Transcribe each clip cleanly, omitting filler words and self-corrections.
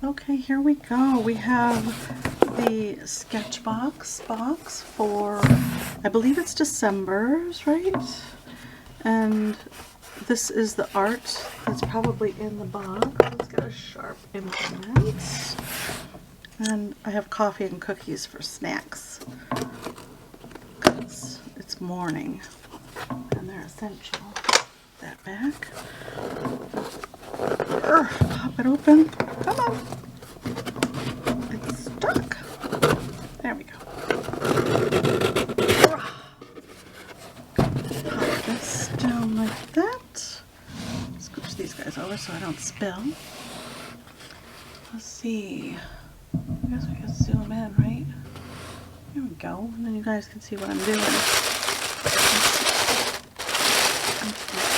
Okay, here we go. We have the SketchBox box for, I believe it's December's, right? And this is the art that's probably in the box. Let's get a sharp implement. And I have coffee and cookies for snacks because it's morning and they're essential. That back. Pop it open. Come on. It's stuck. There we go. Pop this down like that. Scooch these guys over so I don't spill. Let's see. I guess we can zoom in, right? Here we go. And then you guys can see what I'm doing.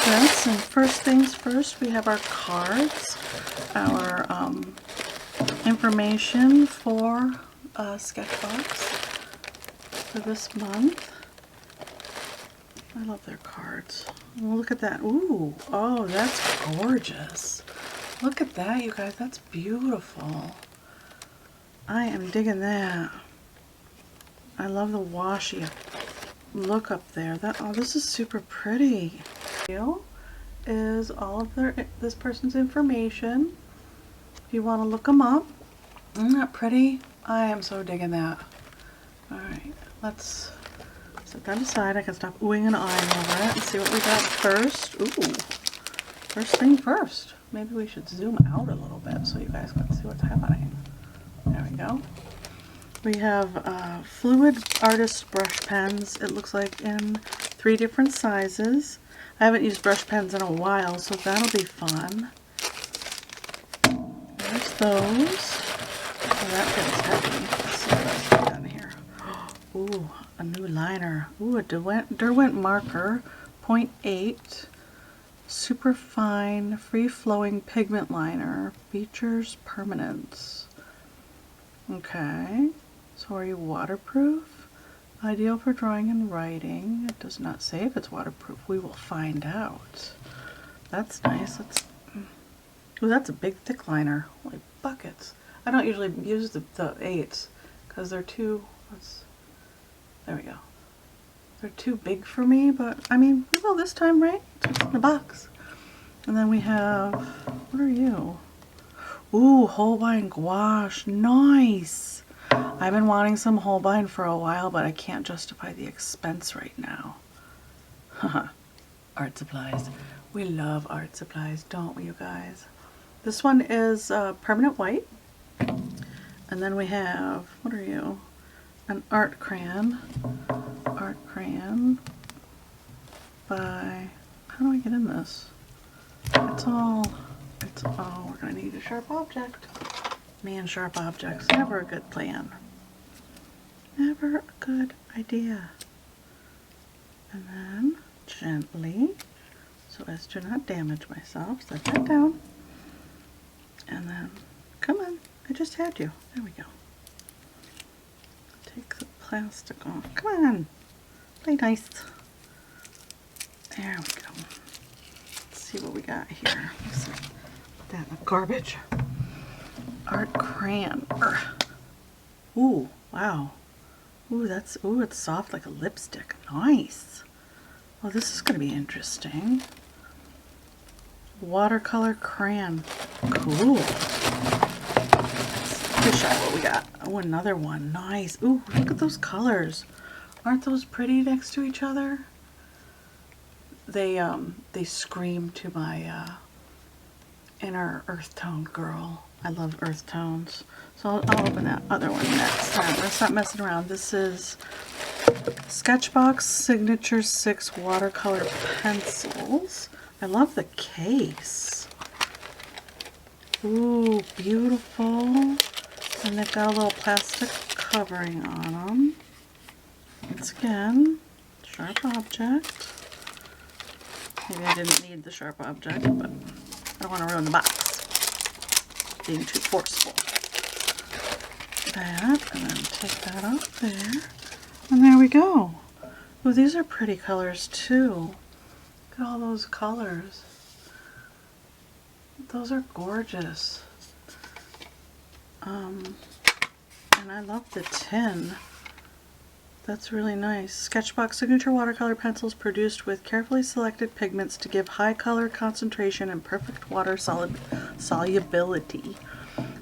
This, and first things first, we have our cards, our information for Sketchbox for this month. I love their cards. Oh, look at that. Ooh, oh, that's gorgeous. Look at that, you guys. That's beautiful. I am digging that. I love the washi look up there. Oh, this is super pretty. Is all of this person's information. If you want to look them up. Isn't that pretty? I am so digging that. Alright, let's set that aside. I can stop oohing and eyeing over it and see what we got first. Ooh, first thing first. Maybe we should zoom out a little bit so you guys can see what's happening. There we go. We have fluid artist brush pens. It looks like in 3 different sizes. I haven't used brush pens in a while, so that'll be fun. There's those. Oh, that feels heavy. Let's see what else we got in here. Ooh, a new liner. Ooh, a Derwent marker, 0.8. Super fine, free-flowing pigment liner. Features permanence. Okay. So are you waterproof? Ideal for drawing and writing. It does not say if it's waterproof. We will find out. That's nice. Ooh, that's a big thick liner. Holy buckets. I don't usually use the 8s because they're too, there we go. They're too big for me, but I mean, we will this time, right? It's in the box. And then we have, what are you? Ooh, Holbein gouache. Nice. I've been wanting some Holbein for a while, but I can't justify the expense right now. Haha. Art supplies. We love art supplies, don't we, you guys? This one is permanent white. And then we have, what are you? An art crayon. Art crayon by, how do I get in this? We're gonna need a sharp object. Man, sharp objects, never a good plan. Never a good idea. And then gently, so as to not damage myself, set that down. And then, come on, I just had you. There we go. Take the plastic off. Come on, play nice. There we go. Let's see what we got here. Let's put that in the garbage. Art crayon. Ooh, wow. Ooh, it's soft like a lipstick. Nice. Well, this is going to be interesting. Watercolor crayon. Cool. Let's fish out what we got. Oh, another one. Nice. Ooh, look at those colors. Aren't those pretty next to each other? They scream to my inner earth tone girl. I love earth tones. So I'll open that other one next time. Let's not messing around. This is Sketchbox Signature 6 watercolor pencils. I love the case. Ooh, beautiful. And they've got a little plastic covering on them. Once again, sharp object. Maybe I didn't need the sharp object, but I don't want to ruin the box. Being too forceful. That, and then take that off there. And there we go. Oh, these are pretty colors too. Look at all those colors. Those are gorgeous. And I love the tin. That's really nice. SketchBox signature watercolor pencils produced with carefully selected pigments to give high color concentration and perfect water solubility.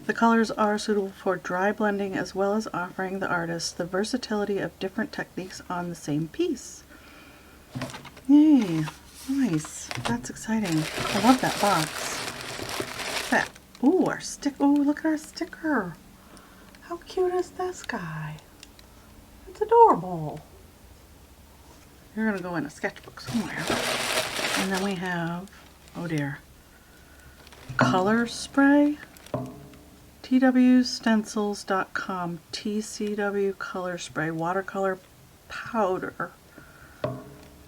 The colors are suitable for dry blending as well as offering the artist the versatility of different techniques on the same piece. Yay, nice. That's exciting. I love that box. What's that? Ooh, our stick. Ooh, look at our sticker. How cute is this guy? It's adorable. You're gonna go in a sketchbook somewhere. And then we have, oh dear, color spray. twstencils.com, TCW color spray, watercolor powder,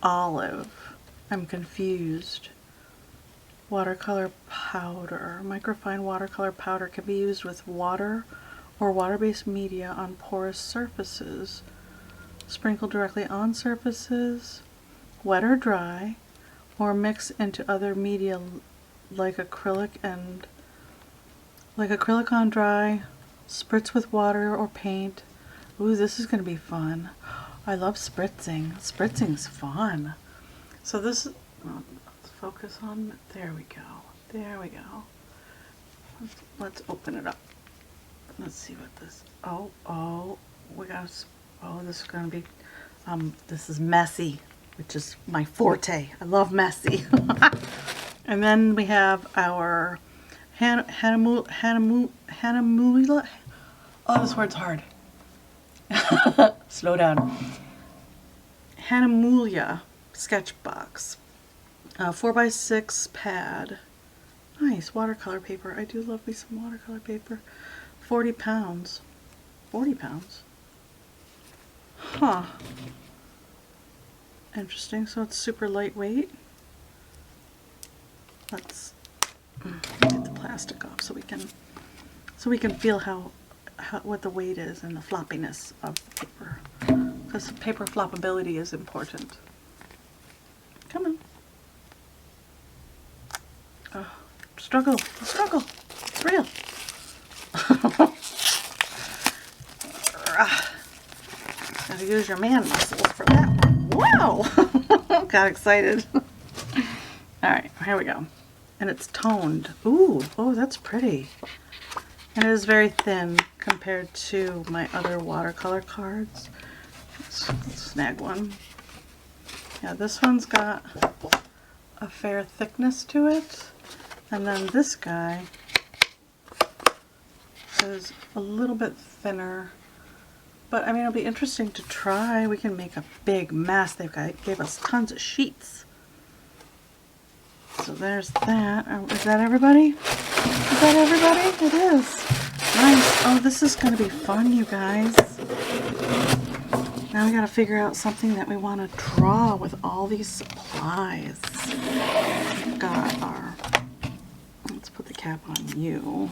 olive. I'm confused. Watercolor powder. Microfine watercolor powder can be used with water or water-based media on porous surfaces. Sprinkle directly on surfaces, wet or dry, or mix into other media like acrylic on dry, spritz with water or paint. Ooh, this is going to be fun. I love spritzing. Spritzing's fun. So this is, let's focus on, there we go. There we go. Let's open it up. Let's see what this, we got, this is going to be, this is messy, which is my forte. I love messy. And then we have our Hanamulia. Oh, this word's hard. Slow down. Hanamulia Sketchbox. 4x6 pad. Nice watercolor paper. I do love me some watercolor paper. 40 pounds. 40 pounds. Huh. Interesting. So it's super lightweight. Let's get the plastic off so we can feel how what the weight is and the floppiness of the paper, because paper floppability is important. Come on. Oh, struggle, it's real. Gotta use your man muscles for that one. Wow. Got excited. All right, here we go. And it's toned. Ooh, oh, that's pretty. And it is very thin compared to my other watercolor cards. Let's snag one. Yeah, this one's got a fair thickness to it. And then this guy is a little bit thinner. But I mean, it'll be interesting to try. We can make a big mess. Gave us tons of sheets. So there's that. Is that everybody? Is that everybody? It is. Nice. Oh, this is going to be fun, you guys. Now we got to figure out something that we want to draw with all these supplies. We've got our, let's put the cap on you.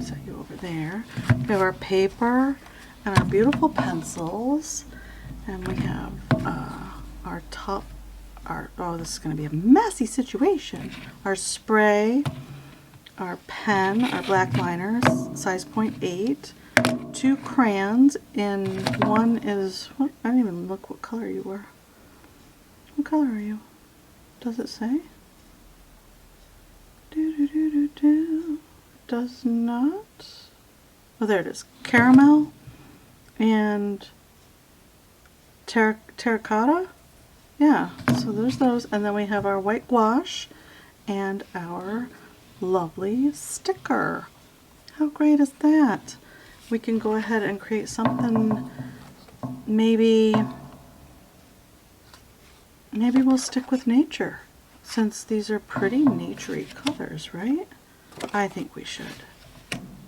Set you over there. We have our paper and our beautiful pencils. And we have our top, oh, this is going to be a messy situation. Our spray, our pen, our black liners, size 0.8, 2 crayons, and one is, what? I didn't even look what color you were. What color are you? Does it say? Does not. Oh, there it is. Caramel and terracotta. Yeah, so there's those. And then we have our white gouache and our lovely sticker. How great is that? We can go ahead and create something. Maybe we'll stick with nature, since these are pretty naturey colors, right? I think we should.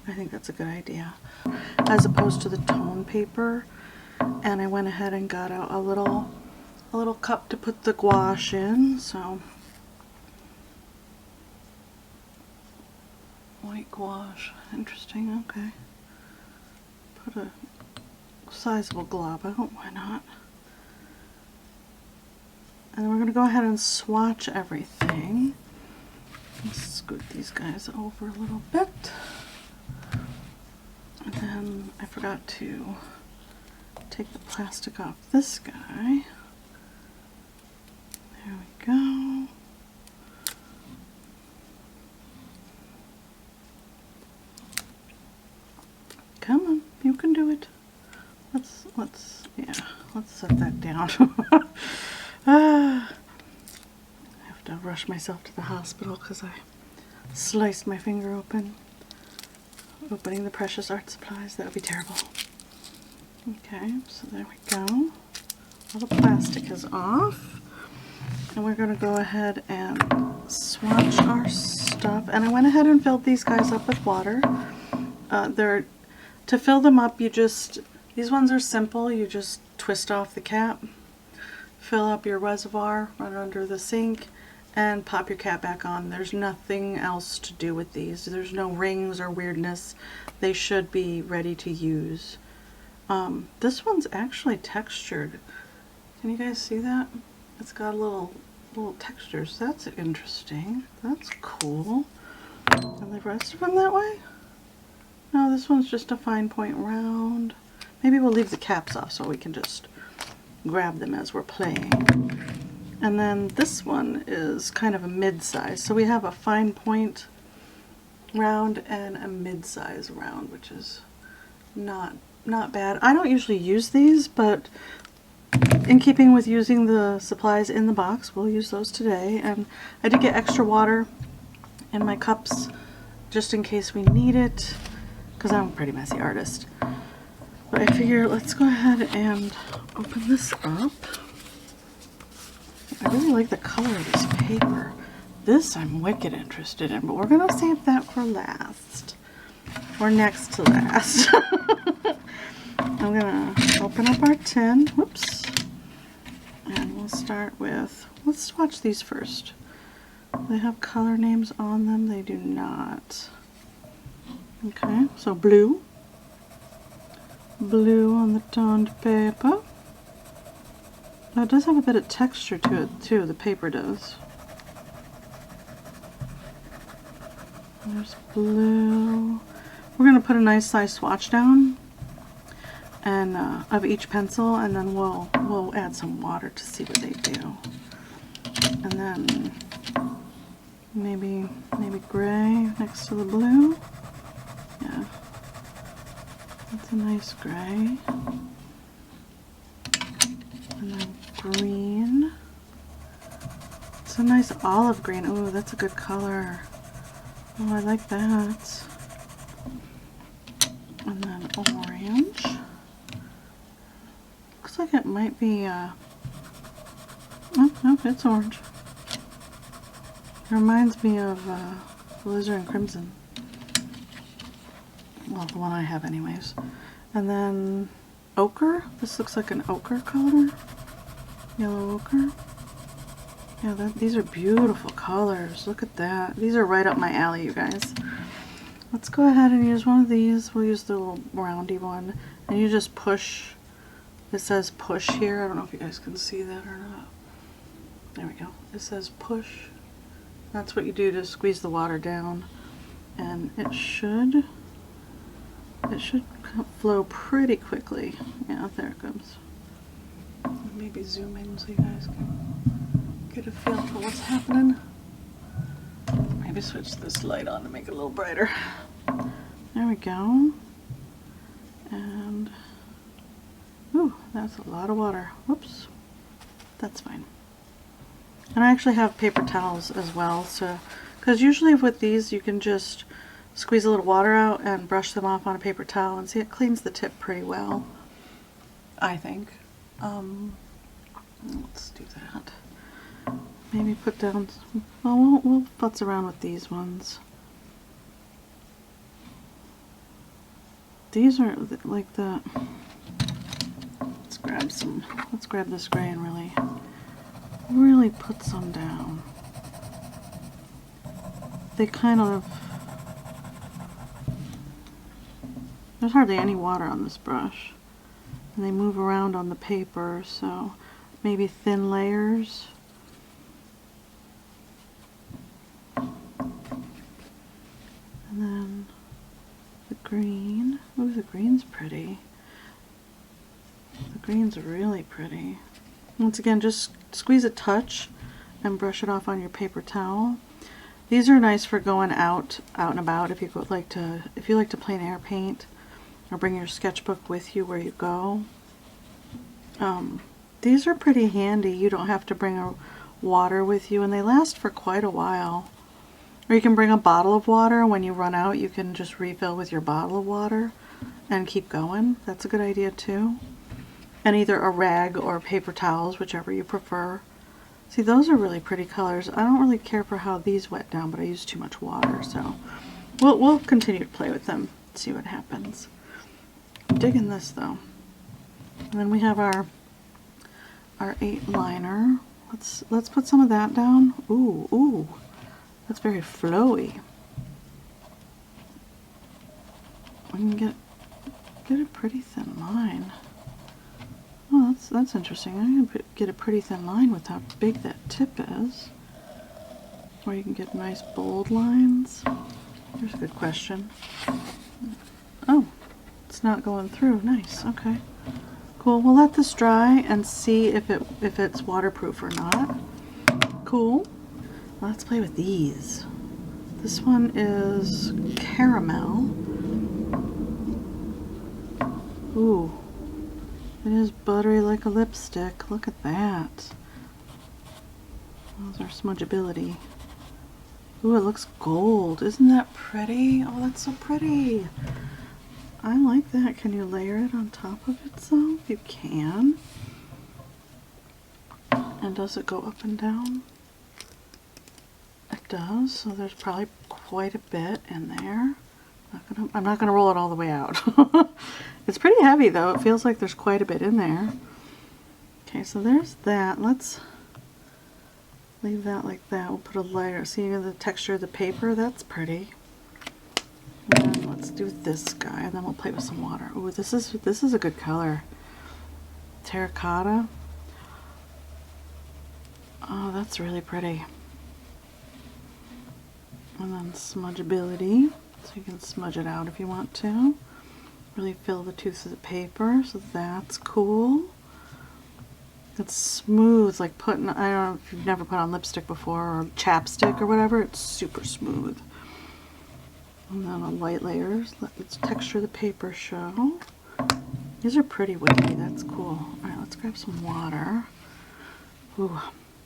I think that's a good idea. As opposed to the tone paper. And I went ahead and got out a little cup to put the gouache in, so white gouache, interesting, okay. Put a sizable glob out, why not? And then we're going to go ahead and swatch everything. Let's scoot these guys over a little bit. I forgot to take the plastic off this guy. There we go. Come on, you can do it. Let's set that down. I have to rush myself to the hospital because I sliced my finger open. Opening the precious art supplies, that would be terrible. Okay, so there we go. All the plastic is off. And we're going to go ahead and swatch our stuff. And I went ahead and filled these guys up with water. To fill them up, these ones are simple. You just twist off the cap, fill up your reservoir, run it under the sink, and pop your cap back on. There's nothing else to do with these. There's no rings or weirdness. They should be ready to use. This one's actually textured. Can you guys see that? It's got little textures. That's interesting. That's cool. And the rest of them that way? No, this one's just a fine point round. Maybe we'll leave the caps off so we can just grab them as we're playing. And then this one is kind of a mid-size. So we have a fine point round and a mid-size round, which is not bad. I don't usually use these, but in keeping with using the supplies in the box, we'll use those today. And I did get extra water in my cups just in case we need it, because I'm a pretty messy artist. But I figure let's go ahead and open this up. I really like the color of this paper. This I'm wicked interested in, but we're going to save that for last. Or next to last. I'm going to open up our tin. Whoops. And we'll start with, let's swatch these first. They have color names on them. They do not. Okay, so blue. Blue on the toned paper. Now it does have a bit of texture to it too, the paper does. There's blue. We're going to put a nice size swatch down and of each pencil, and then we'll add some water to see what they do. And then maybe gray next to the blue. Yeah. That's a nice gray. And then green. It's a nice olive green. Ooh, that's a good color. Oh, I like that. And then orange. Looks like it might be, oh, no, it's orange. It reminds me of alizarin crimson. Well, the one I have anyways. And then ochre. This looks like an ochre color. Yellow ochre. Yeah, these are beautiful colors. Look at that. These are right up my alley, you guys. Let's go ahead and use one of these. We'll use the little roundy one. And you just push. It says push here. I don't know if you guys can see that or not. There we go. It says push. That's what you do to squeeze the water down. And it should flow pretty quickly. Yeah, there it comes. Maybe zoom in so you guys can get a feel for what's happening. Maybe switch this light on to make it a little brighter. There we go. And, ooh, that's a lot of water. Whoops. That's fine. And I actually have paper towels as well, so, because usually with these you can just squeeze a little water out and brush them off on a paper towel, and see, it cleans the tip pretty well, I think. Let's do that. Maybe put down, well, we'll futz around with these ones. These are like the, let's grab this gray and really put some down. They kind of, there's hardly any water on this brush, and they move around on the paper, so maybe thin layers. And then the green. Ooh, the green's pretty. The green's really pretty. Once again, just squeeze a touch and brush it off on your paper towel. These are nice for going out and about if you like to plein air paint or bring your sketchbook with you where you go. These are pretty handy. You don't have to bring a water with you, and they last for quite a while. Or you can bring a bottle of water. When you run out, you can just refill with your bottle of water and keep going. That's a good idea too. And either a rag or paper towels, whichever you prefer. See, those are really pretty colors. I don't really care for how these wet down, but I use too much water, so we'll continue to play with them, see what happens. I'm digging this though. And then we have our 8 liner. Let's put some of that down. Ooh, that's very flowy. We can get a pretty thin line. Oh, that's interesting. I'm going to get a pretty thin line with how big that tip is. Or you can get nice bold lines. Here's a good question. Oh, it's not going through. Nice. Okay. Cool. We'll let this dry and see if it's waterproof or not. Cool. Let's play with these. This one is caramel. Ooh. It is buttery like a lipstick. Look at that. Those are smudgeability. Ooh, it looks gold. Isn't that pretty? Oh, that's so pretty. I like that. Can you layer it on top of itself? You can. And does it go up and down? It does. So there's probably quite a bit in there. I'm not gonna roll it all the way out. It's pretty heavy though. It feels like there's quite a bit in there. Okay, so there's that. Let's leave that like that. We'll put a layer. See the texture of the paper? That's pretty. And then let's do this guy, and then we'll play with some water. Ooh, this is a good color. Terracotta. Oh, that's really pretty. And then smudgeability. So you can smudge it out if you want to. Really fill the tooth of the paper, so that's cool. It's smooth, like putting, I don't know if you've never put on lipstick before, or chapstick or whatever, it's super smooth. And then on light layers, let the texture of the paper show. These are pretty wavy, that's cool. Alright, let's grab some water. Ooh,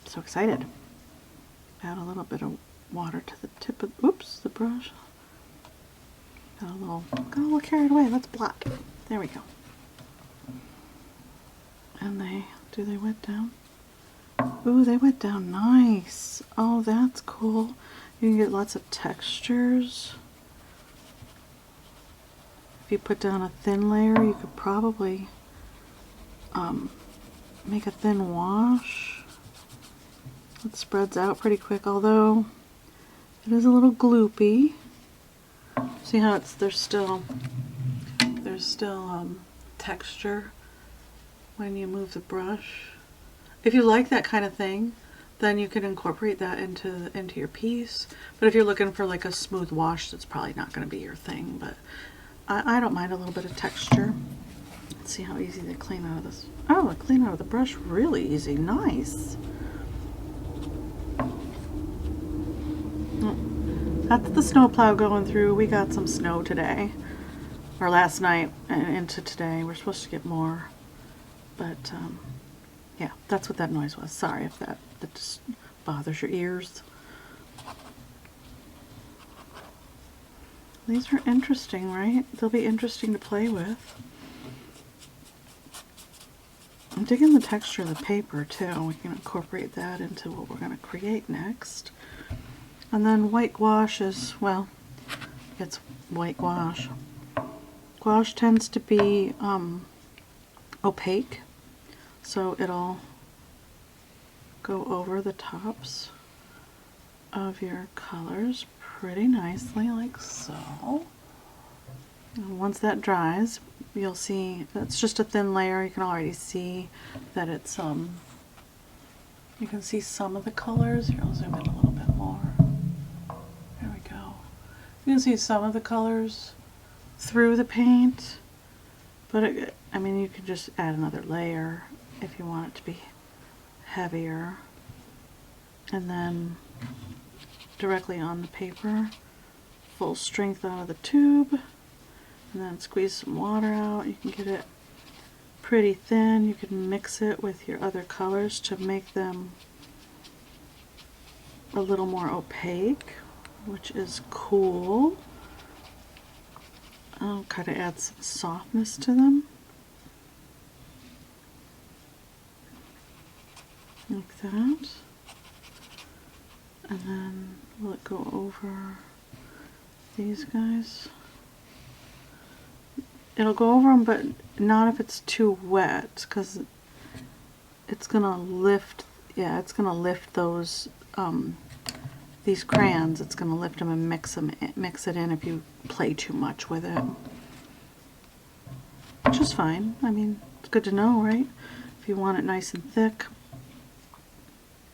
so excited. Add a little bit of water to the tip of, oops, the brush. Got a little carried away. Let's blot. There we go. And do they wet down? Ooh, they wet down nice. Oh, that's cool. You can get lots of textures. If you put down a thin layer, you could probably make a thin wash. It spreads out pretty quick, although it is a little gloopy. See how there's still texture when you move the brush. If you like that kind of thing, then you can incorporate that into your piece. But if you're looking for like a smooth wash, that's probably not going to be your thing. But I don't mind a little bit of texture. Let's see how easy they clean out of this. Oh, they clean out of the brush really easy. Nice. That's the snowplow going through. We got some snow today, or last night and into today. We're supposed to get more, but yeah, that's what that noise was. Sorry if that just bothers your ears. These are interesting, right? They'll be interesting to play with. I'm digging the texture of the paper too. We can incorporate that into what we're going to create next. And then white gouache is, well, it's white gouache. Gouache tends to be opaque, so it'll go over the tops of your colors pretty nicely, like so. And once that dries, you'll see that's just a thin layer. You can already see that it's you can see some of the colors. Here, I'll zoom in a little bit more. There we go. You can see some of the colors through the paint, but I mean, you could just add another layer if you want it to be heavier, and then directly on the paper, full strength out of the tube, and then squeeze some water out. You can get it pretty thin. You can mix it with your other colors to make them a little more opaque, which is cool. I'll kind of add some softness to them, like that. And then will it go over these guys? It'll go over them, but not if it's too wet, because it's gonna lift. Yeah, it's gonna lift those these crayons. It's gonna lift them and mix it in if you play too much with it, which is fine. I mean, it's good to know, right? If you want it nice and thick,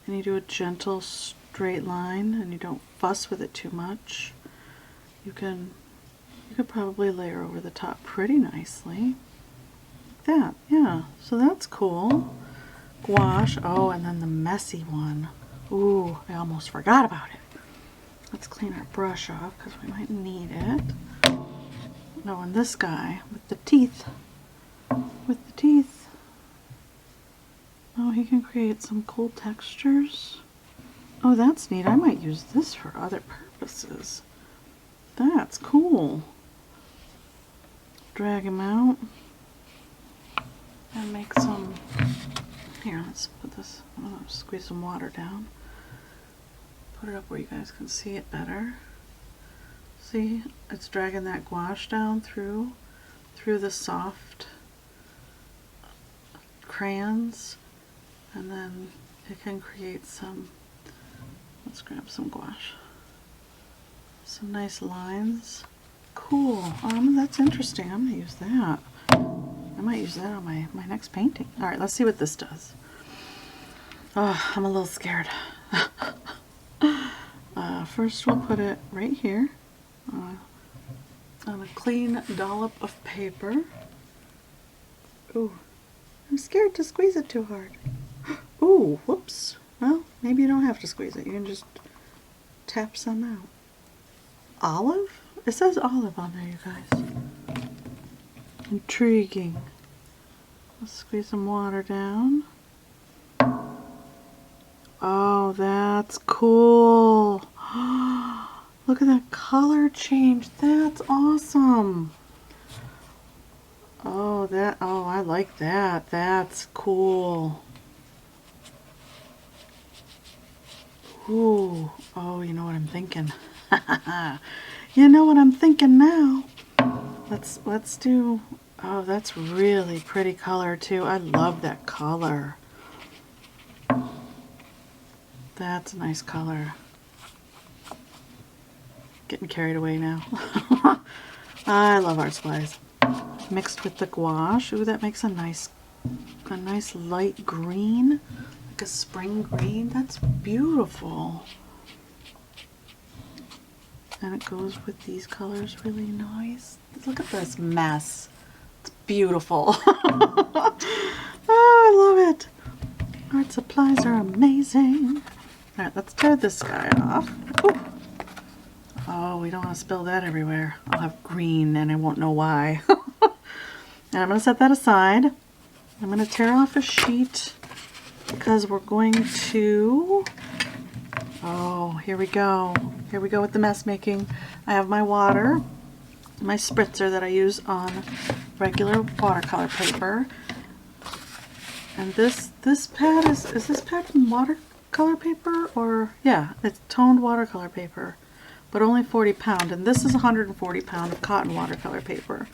and you do a gentle straight line, and you don't fuss with it too much, you could probably layer over the top pretty nicely. Like that, yeah. So that's cool. Gouache. Oh, and then the messy one. Ooh, I almost forgot about it. Let's clean our brush off because we might need it. Oh, and this guy with the teeth. With the teeth. Oh, he can create some cool textures. Oh, that's neat. I might use this for other purposes. That's cool. Drag him out and make some. Here, let's put this. I'm gonna squeeze some water down. Put it up where you guys can see it better. See, it's dragging that gouache down through the soft crayons, and then it can create some. Let's grab some gouache. Some nice lines. Cool. That's interesting. I'm gonna use that. I might use that on my next painting. All right, let's see what this does. Oh, I'm a little scared. First, we'll put it right here on a clean dollop of paper. Ooh, I'm scared to squeeze it too hard. Ooh, whoops. Well, maybe you don't have to squeeze it. You can just tap some out. Olive? It says olive on there, you guys. Intriguing. Let's squeeze some water down. Oh, that's cool. Look at that color change. That's awesome. Oh, I like that. That's cool. Ooh. Oh, you know what I'm thinking. You know what I'm thinking now. Let's do. Oh, that's really pretty color too. I love that color. That's a nice color. Getting carried away now. I love art supplies. Mixed with the gouache. Ooh, that makes a nice light green, like a spring green. That's beautiful. And it goes with these colors really nice. Look at this mess. It's beautiful. Oh, I love it. Art supplies are amazing. All right, let's tear this guy off. Ooh. Oh, we don't want to spill that everywhere. I'll have green and I won't know why. And I'm going to set that aside. I'm going to tear off a sheet because we're going to... Oh, here we go. Here we go with the mess making. I have my water, my spritzer that I use on regular watercolor paper. And this pad is this pad from watercolor paper, or yeah, it's toned watercolor paper, but only 40 pound, and this is 140 pound of cotton watercolor paper.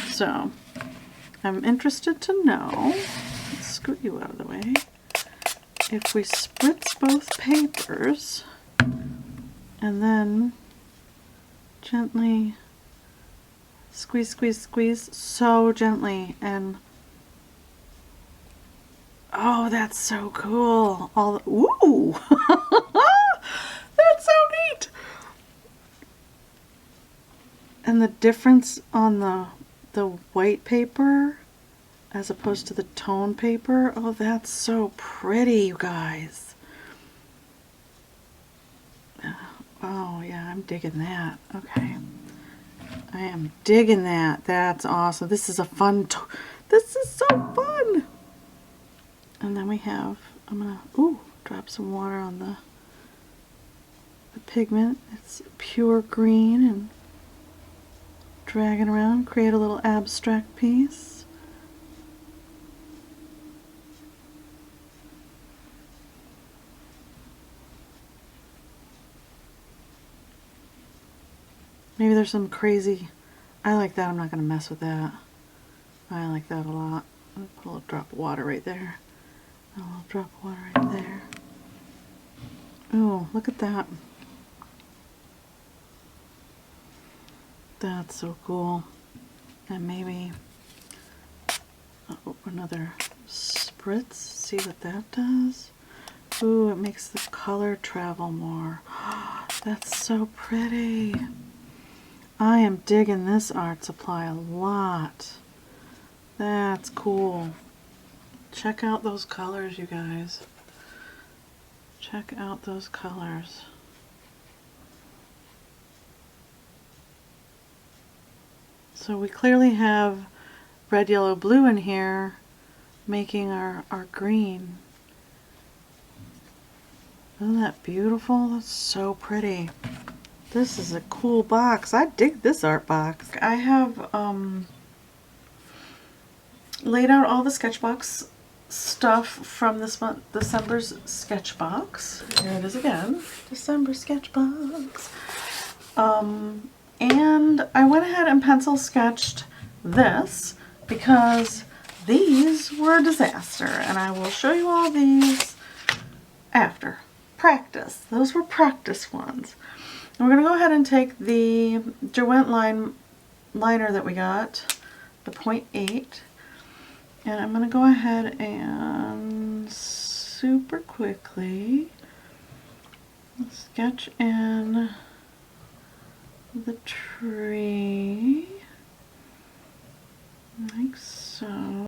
So I'm interested to know, let's scoot you out of the way, if we spritz both papers and then gently squeeze, squeeze, squeeze, so gently, and oh, that's so cool. Ooh, that's so neat. And the difference on the white paper as opposed to the tone paper. Oh, that's so pretty, you guys. Oh yeah, I'm digging that. Okay. I am digging that. That's awesome. This is a fun, this is so fun. And then we have, I'm gonna, drop some water on the pigment. It's pure green, and drag it around, create a little abstract piece. Maybe there's some crazy, I like that. I'm not going to mess with that. I like that a lot. I'll put a little drop of water right there. A little drop of water right there. Oh, look at that. That's so cool. And maybe another spritz. See what that does? Ooh, it makes the color travel more. That's so pretty. I am digging this art supply a lot. That's cool. Check out those colors, you guys. Check out those colors. So we clearly have red, yellow, blue in here making our green. Isn't that beautiful? That's so pretty. This is a cool box. I dig this art box. I have laid out all the Sketchbox stuff from this month, December's Sketchbox. Here it is again, December Sketchbox. And I went ahead and pencil sketched this because these were a disaster, and I will show you all these after practice. Those were practice ones. And we're going to go ahead and take the Derwent liner that we got, the 0.8, and I'm going to go ahead and super quickly sketch in the tree like so.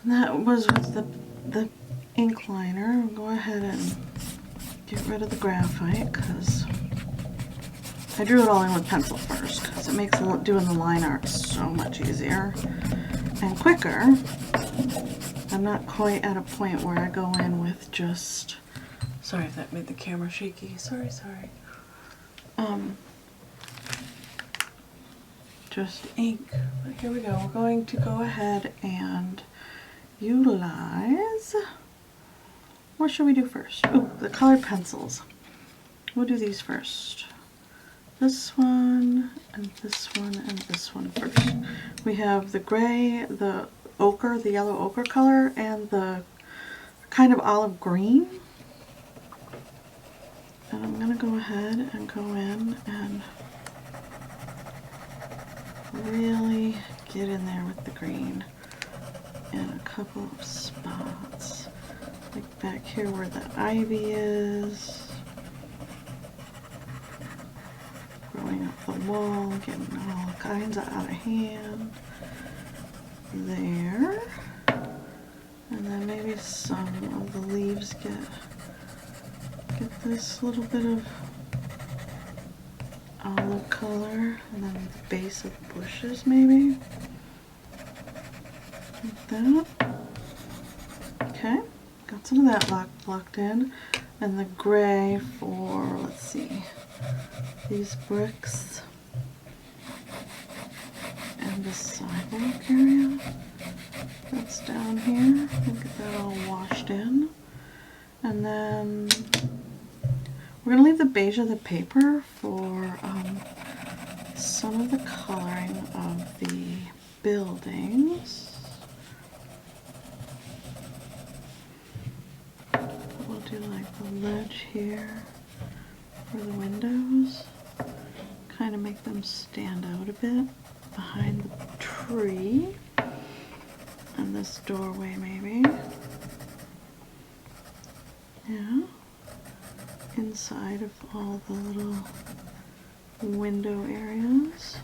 And that was with the ink liner. I'll go ahead and get rid of the graphite because I drew it all in with pencil first because it makes doing the line art so much easier and quicker. I'm not quite at a point where I go in with just, sorry if that made the camera shaky, sorry. Just ink. But here we go. We're going to go ahead and utilize, what should we do first? Oh, the colored pencils. We'll do these first. this one, and this one, and this one first. We have the gray, the ochre, the yellow ochre color, and the kind of olive green. And I'm going to go ahead and go in and really get in there with the green in a couple of spots. Like back here where the ivy is. Growing up the wall, getting all kinds of out of hand. There. And then maybe some of the leaves get this little bit of olive color, and then the base of the bushes maybe. Like that. Okay, got some of that locked in. And the gray for, let's see, these bricks and the sidewalk area. That's down here. We'll get that all washed in. And then we're going to leave the beige of the paper for some of the coloring of the buildings. We'll do like the ledge here for the windows. Kind of make them stand out a bit behind the tree. And this doorway maybe. Yeah. Inside of all the little window areas.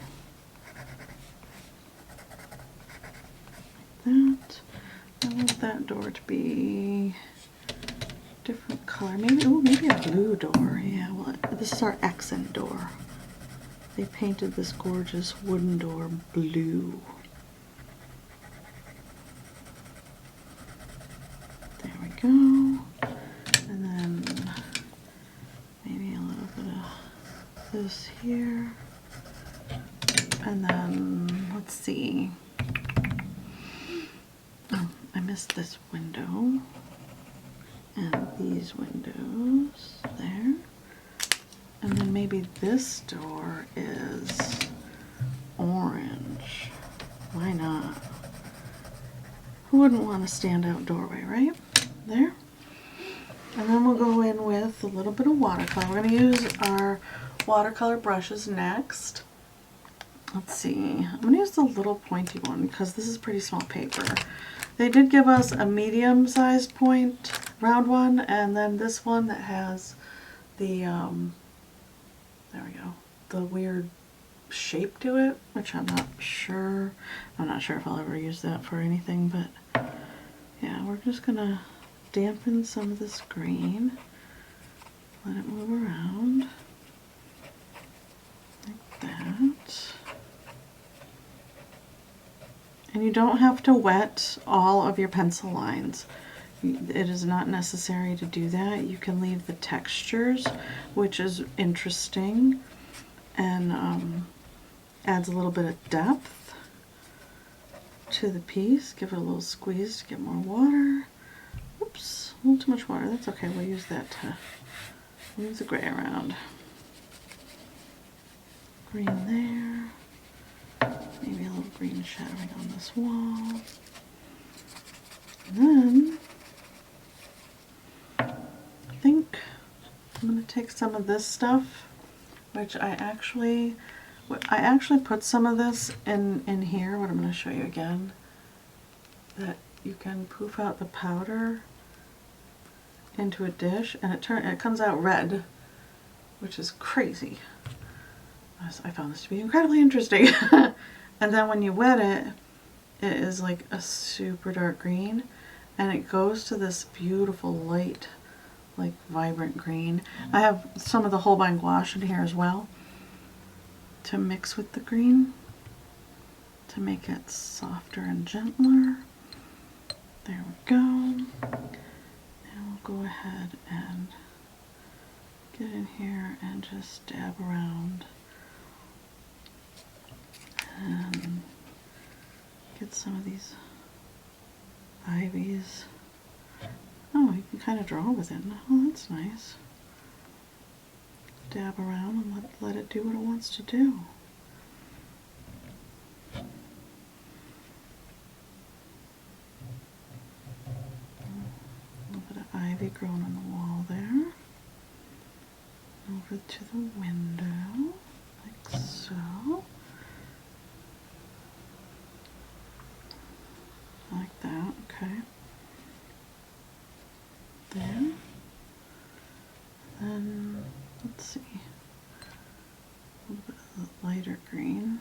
Like that. I want that door to be different color. Maybe, oh, maybe a blue door. Yeah, well, this is our accent door. They painted this gorgeous wooden door blue. There we go. And then maybe a little bit of this here. And then, let's see. Oh, I missed this window. And these windows there. And then maybe this door is orange. Why not? Who wouldn't want a standout doorway, right? There. And then we'll go in with a little bit of watercolor. We're going to use our watercolor brushes next. Let's see. I'm going to use the little pointy one because this is pretty small paper. They did give us a medium-sized point, round one, and then this one that has the, there we go, the weird shape to it, which I'm not sure if I'll ever use that for anything, but yeah, we're just going to dampen some of this green, let it move around, like that. And you don't have to wet all of your pencil lines. It is not necessary to do that. You can leave the textures, which is interesting and adds a little bit of depth to the piece. Give it a little squeeze to get more water. Oops, a little too much water. That's okay. We'll use that to move the gray around. Green there. Maybe a little green shadowing on this wall. And then I think I'm going to take some of this stuff, which I actually put some of this in here, what I'm going to show you again, that you can poof out the powder into a dish and it comes out red, which is crazy. I found this to be incredibly interesting. And then when you wet it, it is like a super dark green, and it goes to this beautiful light, like vibrant green. I have some of the Holbein gouache in here as well to mix with the green to make it softer and gentler. There we go. And we'll go ahead and get in here and just dab around and get some of these ivies. Oh, you can kind of draw with it. Oh, that's nice. dab around and let it do what it wants to do. A little bit of ivy growing on the wall there. Over to the window, like so. Like that, okay. There. Then, let's see, a little bit of the lighter green.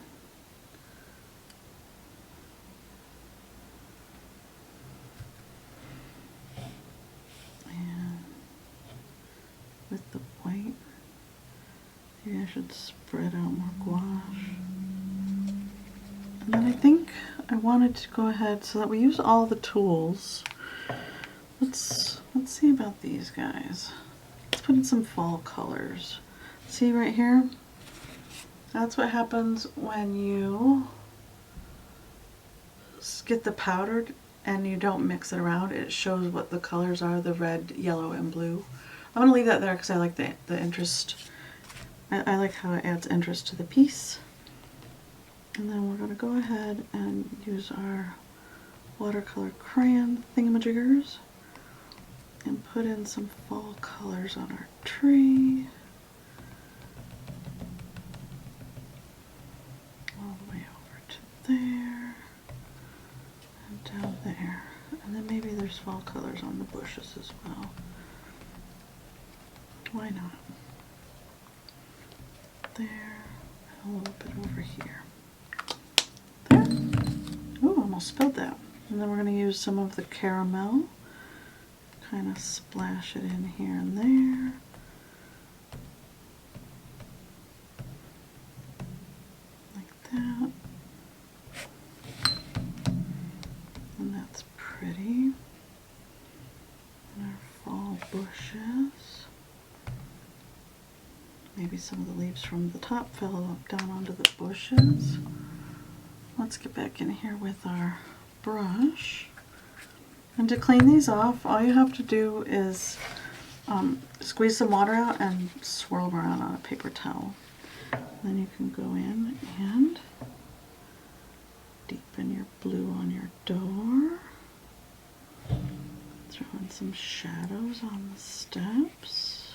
And with the white, maybe I should spread out more gouache. And then I think I wanted to go ahead so that we use all the tools. Let's see about these guys. Let's put in some fall colors. See right here? That's what happens when you get the powdered and you don't mix it around. It shows what the colors are, the red, yellow, and blue. I'm going to leave that there because I like the interest. I like how it adds interest to the piece. And then we're going to go ahead and use our watercolor crayon thingamajiggers and put in some fall colors on our tree. All the way over to there and down there. And then maybe there's fall colors on the bushes as well. Why not? There, and a little bit over here. There. Ooh, almost spilled that. And then we're going to use some of the caramel. Kind of splash it in here and there. Like that. And that's pretty. And our fall bushes. Maybe some of the leaves from the top fell down onto the bushes. Let's get back in here with our brush. And to clean these off, all you have to do is squeeze some water out and swirl them around on a paper towel. Then you can go in and deepen your blue on your door. Throw in some shadows on the steps.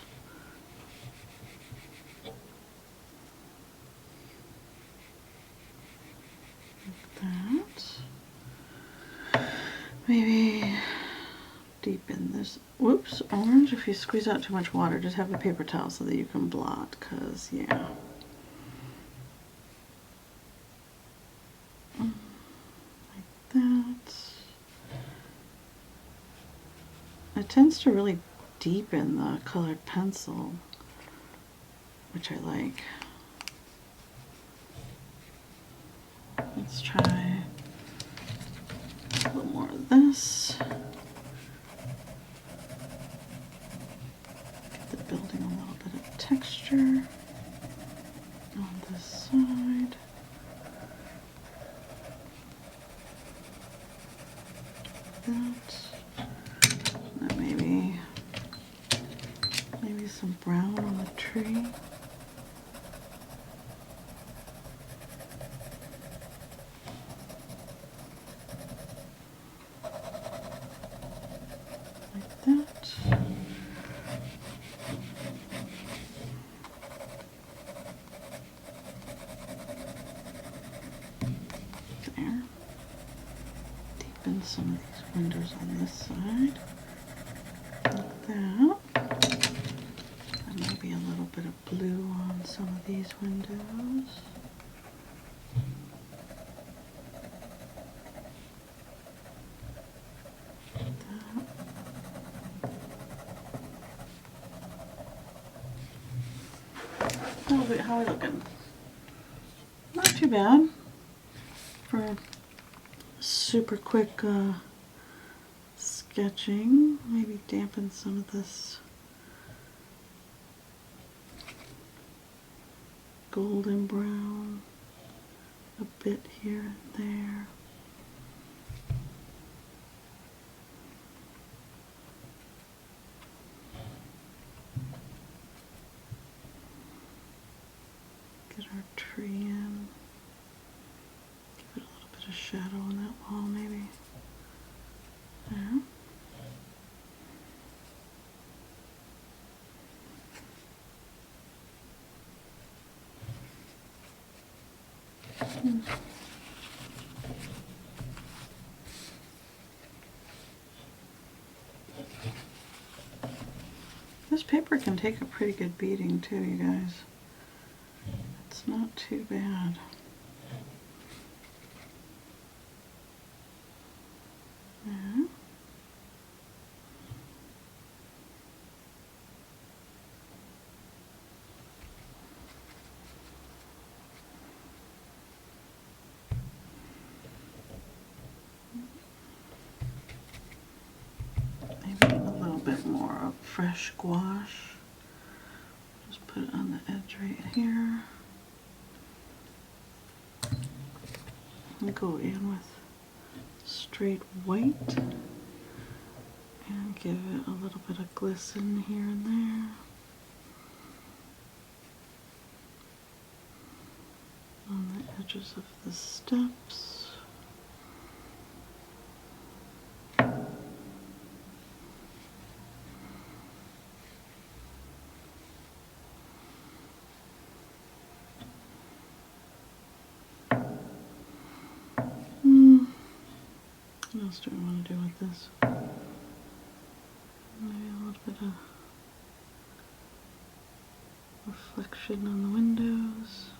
Like that. Maybe deepen this, whoops, orange. If you squeeze out too much water, just have a paper towel so that you can blot, because, yeah. Like that. It tends to really deepen the colored pencil, which I like. Let's try a little more of this. Get the building a little bit of texture on this side. That. And then maybe some brown on the tree. Some of these windows on this side, like that, and maybe a little bit of blue on some of these windows. Like that. How are we looking? Not too bad for super quick sketching. Maybe dampen some of this golden brown a bit here and there. tree in. Give it a little bit of shadow on that wall, maybe. There. This paper can take a pretty good beating too, you guys. It's not too bad. Yeah. Maybe a little bit more of fresh gouache. Just put it on the edge right here. And go in with straight white and give it a little bit of glisten here and there. On the edges of the steps. What else do we want to do with this? Maybe a little bit of reflection on the windows.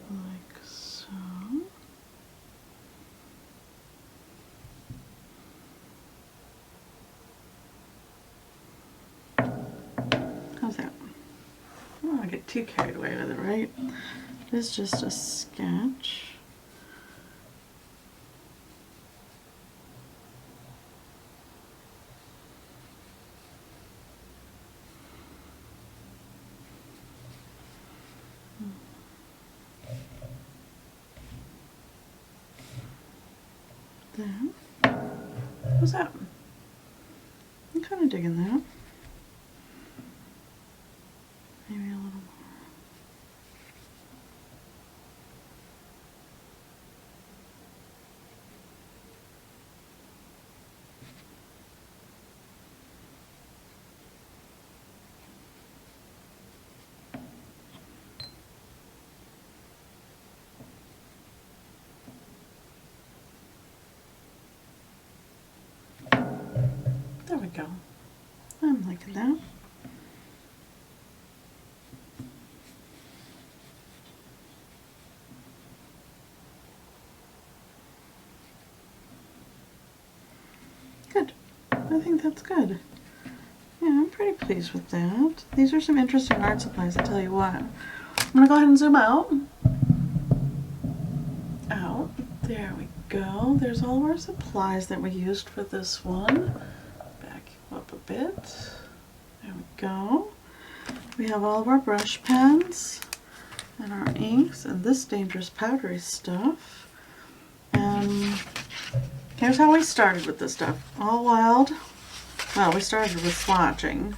Like so. How's that? I don't want to get too carried away with it, right? It's just a sketch. There. What's that? I'm kind of digging that. Maybe a little more. There we go. I'm liking that. Good. I think that's good. Yeah, I'm pretty pleased with that. These are some interesting art supplies, I tell you what. I'm gonna go ahead and zoom out. Out. There we go. There's all of our supplies that we used for this one. Back up a bit. There we go. We have all of our brush pens and our inks and this dangerous powdery stuff. And here's how we started with this stuff. All wild. Well, we started with swatching,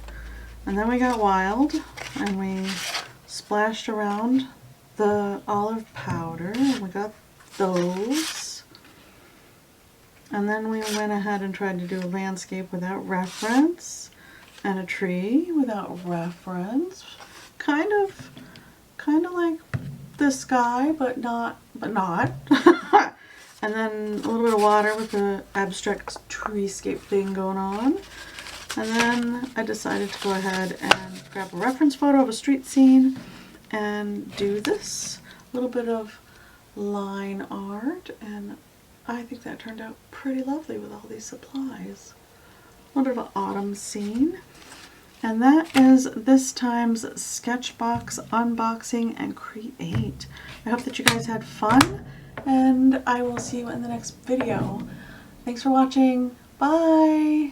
and then we got wild, and we splashed around the olive powder, and we got those. And then we went ahead and tried to do a landscape without reference, and a tree without reference. Kind of like the sky, but not. And then a little bit of water with the abstract treescape thing going on. And then I decided to go ahead and grab a reference photo of a street scene and do this. A little bit of line art, and I think that turned out pretty lovely with all these supplies. A little bit of an autumn scene. And that is this time's Sketchbox unboxing and create. I hope that you guys had fun, and I will see you in the next video. Thanks for watching. Bye!